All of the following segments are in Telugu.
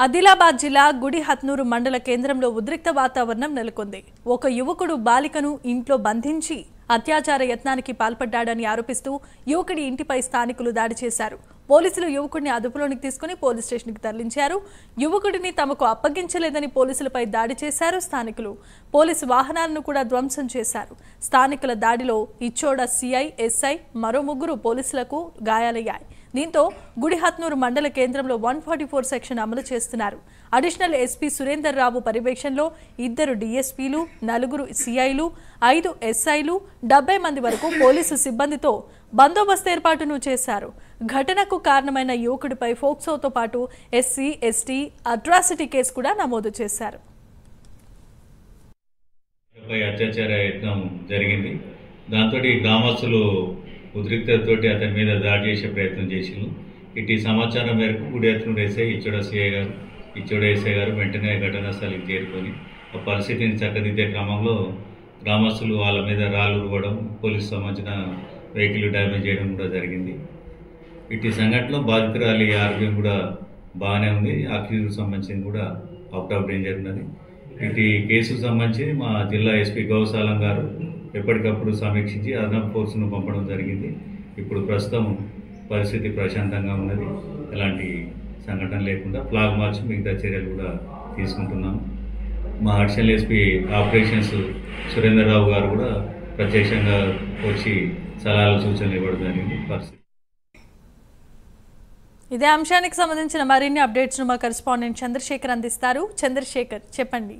ఆదిలాబాద్ జిల్లా గుడిహత్నూరు మండల కేంద్రంలో ఉద్రిక్త వాతావరణం నెలకొంది. ఒక యువకుడు బాలికను ఇంట్లో బంధించి అత్యాచార యత్నానికి పాల్పడ్డాడని ఆరోపిస్తూ యువకుడి ఇంటిపై స్థానికులు దాడి చేశారు. పోలీసులు యువకుడిని అదుపులోకి తీసుకుని పోలీస్ స్టేషన్కి తరలించారు. యువకుడిని తమకు అప్పగించలేదని పోలీసులపై దాడి చేశారు స్థానికులు. పోలీసు వాహనాలను కూడా ధ్వంసం చేశారు. స్థానికుల దాడిలో ఇచ్చోడ సిఐ, ఎస్ఐ, మరో ముగ్గురు పోలీసులకు గాయాలయ్యాయి. దీంతో గుడిహత్నూరు మండల కేంద్రంలో 144 సెక్షన్ అమలు చేస్తున్నారు. అడిషనల్ ఎస్పీ సురేందర్ రావు పర్యవేక్షణలో 2 డీఎస్పీలు, 4 సిఐలు, 5 ఎస్ఐలు, 70 మంది వరకు పోలీసు సిబ్బందితో బందోబస్తు ఏర్పాటును చేశారు. ఘటనకు కారణమైన యువకుడిపై ఫోక్సోతో పాటు ఎస్సీ, ఎస్టీ అట్రాసిటీ కేసు కూడా నమోదు చేశారు. అత్యాచార యత్నం జరిగింది. దాంతో గ్రామస్తులు ఉద్రిక్తతోటి అతని మీద దాడి చేసే ప్రయత్నం చేసిండ్రు. ఇటు సమాచారం మేరకు గుడిహత్నూరు ఎస్ఐ, ఇచ్చోడ సిఐ గారు, ఇచ్చోడ ఎస్ఐ గారు వెంటనే ఘటనా స్థలికి చేరుకొని ఆ పరిస్థితిని చక్కదిద్దే క్రమంలో గ్రామస్తులు వాళ్ళ మీద రాళ్ళు రువ్వడం, పోలీసు సంబంధించిన వెహికల్ డ్యామేజ్ చేయడం కూడా జరిగింది. ఇటు సంఘటనలో బాధితురాలి ఆరోగ్యం కూడా బాగానే ఉంది. అక్యూజ్కి సంబంధించింది కూడా అవుట్ ఆఫ్ డేంజర్ ఉన్నది. ఇటు కేసుకు సంబంధించి మా జిల్లా ఎస్పీ గౌసాలం గారు ఎప్పటికప్పుడు సమీక్షించి అదనపు ఫోర్స్ను పంపడం జరిగింది. ఇప్పుడు ప్రస్తుతం పరిస్థితి ప్రశాంతంగా ఉన్నది. ఎలాంటి సంఘటన లేకుండా ఫ్లాగ్ మార్చ్ మిగతా చర్యలు కూడా తీసుకుంటున్నాము. మా అడిషనల్ ఎస్పీ ఆపరేషన్స్ సురేందర్ రావు గారు కూడా ప్రత్యక్షంగా వచ్చి సలహాలు సూచనలు ఇవ్వడం జరిగింది. పరిస్థితి ఇదే అంశానికి సంబంధించిన మరిన్ని అప్డేట్స్ మా కరెస్పాండెంట్ చంద్రశేఖర్ అందిస్తారు. చంద్రశేఖర్, చెప్పండి.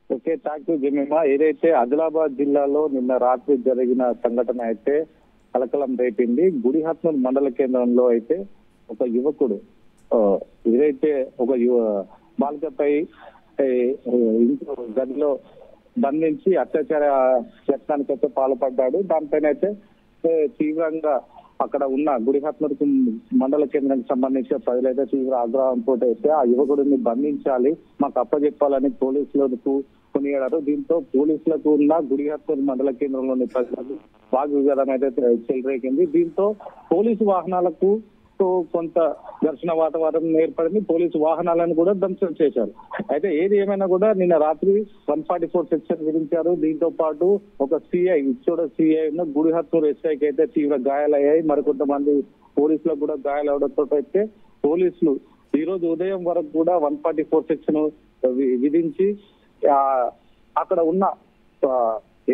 Okay, thank you Jemimah. ఏదైతే ఆదిలాబాద్ జిల్లాలో నిన్న రాత్రి జరిగిన సంఘటన అయితే కలకలం రేపింది. గుడిహత్నూరు మండల కేంద్రంలో అయితే ఒక యువకుడు ఏదైతే ఒక బాలికపై ఇంట్లో గదిలో బంధించి అత్యాచార యత్నానికి అయితే పాల్పడ్డాడు. దానిపైన అయితే తీవ్రంగా అక్కడ ఉన్న గుడిహత్నూరు మండల కేంద్రానికి సంబంధించిన ప్రజలైతే తీవ్ర ఆగ్రహంతో అయితే ఆ యువకుడిని బంధించాలి, మాకు అప్పచెప్పాలని పోలీసులకు కొనియాడారు. దీంతో పోలీసులకు ఉన్న గుడిహత్నూరు మండల కేంద్రంలోని ప్రజలకు వాగ్వివాదం అయితే చెలరేగింది. దీంతో పోలీసు వాహనాలకు కొంత ఘర్షణ వాతావరణం ఏర్పడింది. పోలీసు వాహనాలను కూడా ధ్వంసం చేశారు. అయితే ఏది ఏమైనా కూడా నిన్న రాత్రి 144 సెక్షన్ విధించారు. దీంతో పాటు ఒక సిఐ, ఇచ్చోడ సిఐ, గుడిహత్నూరు ఎస్ఐకి అయితే తీవ్ర గాయాలయ్యాయి. మరికొంతమంది పోలీసులకు కూడా గాయాలవడంతో అయితే పోలీసులు ఈ రోజు ఉదయం వరకు కూడా 144 సెక్షన్ విధించి అక్కడ ఉన్న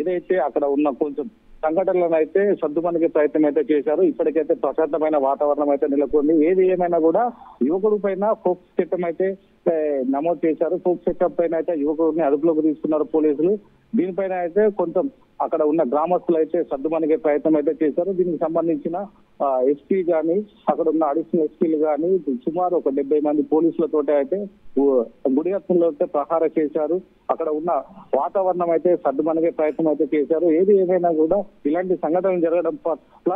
ఏదైతే అక్కడ ఉన్న కొంచెం సంఘటనలను అయితే సర్దుమణిగే ప్రయత్నం అయితే చేశారు. ఇప్పటికైతే ప్రశాంతమైన వాతావరణం అయితే నెలకొంది. ఏది ఏమైనా కూడా యువకుడి పైన ఫోక్స్ చట్టం అయితే నమోదు చేశారు. ఫోక్స్ చట్టం పైన అయితే యువకుడిని అదుపులోకి తీసుకున్నారు పోలీసులు. దీనిపైన అయితే కొంచెం అక్కడ ఉన్న గ్రామస్తులు అయితే సర్దుమణిగే ప్రయత్నం అయితే చేశారు. దీనికి సంబంధించిన ఎస్పీ గాని, అక్కడ ఉన్న అడిషనల్ ఎస్పీలు గాని సుమారు ఒక 70 మంది పోలీసులతో అయితే గుడిహత్నూరులో అయితే ప్రహార చేశారు. అక్కడ ఉన్న వాతావరణం అయితే సర్దుమణిగే ప్రయత్నం అయితే చేశారు. ఏది ఏమైనా కూడా ఇలాంటి సంఘటనలు జరగడం పట్ల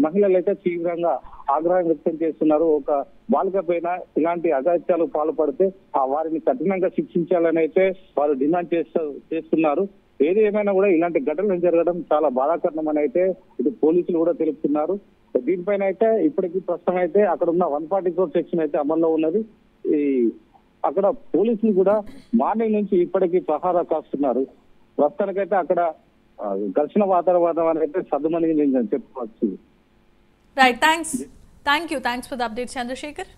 మహిళలు అయితే తీవ్రంగా ఆగ్రహం వ్యక్తం చేస్తున్నారు. ఒక బాలిక పైన ఇలాంటి అఘాయిత్యాలు పాల్పడితే వారిని కఠినంగా శిక్షించాలని అయితే వారు డిమాండ్ చేస్తున్నారు. ఏది ఏమైనా కూడా ఇలాంటి ఘటనలు జరగడం చాలా బాధాకరణం అని అయితే ఇటు పోలీసులు కూడా తెలుపుతున్నారు. దీనిపైన అయితే ఇప్పటికీ ప్రస్తుతం అయితే అక్కడ ఉన్న 144 సెక్షన్ అయితే అమల్లో ఉన్నది. అక్కడ పోలీసులు కూడా మార్నింగ్ నుంచి ఇప్పటికీ ప్రహార కాస్తున్నారు. ప్రస్తుతానికైతే అక్కడ ఘర్షణ వాతావరణం అయితే సర్దుమణిగిందని చెప్పుకోవచ్చు. Right, thanks for the update Chandrasekhar.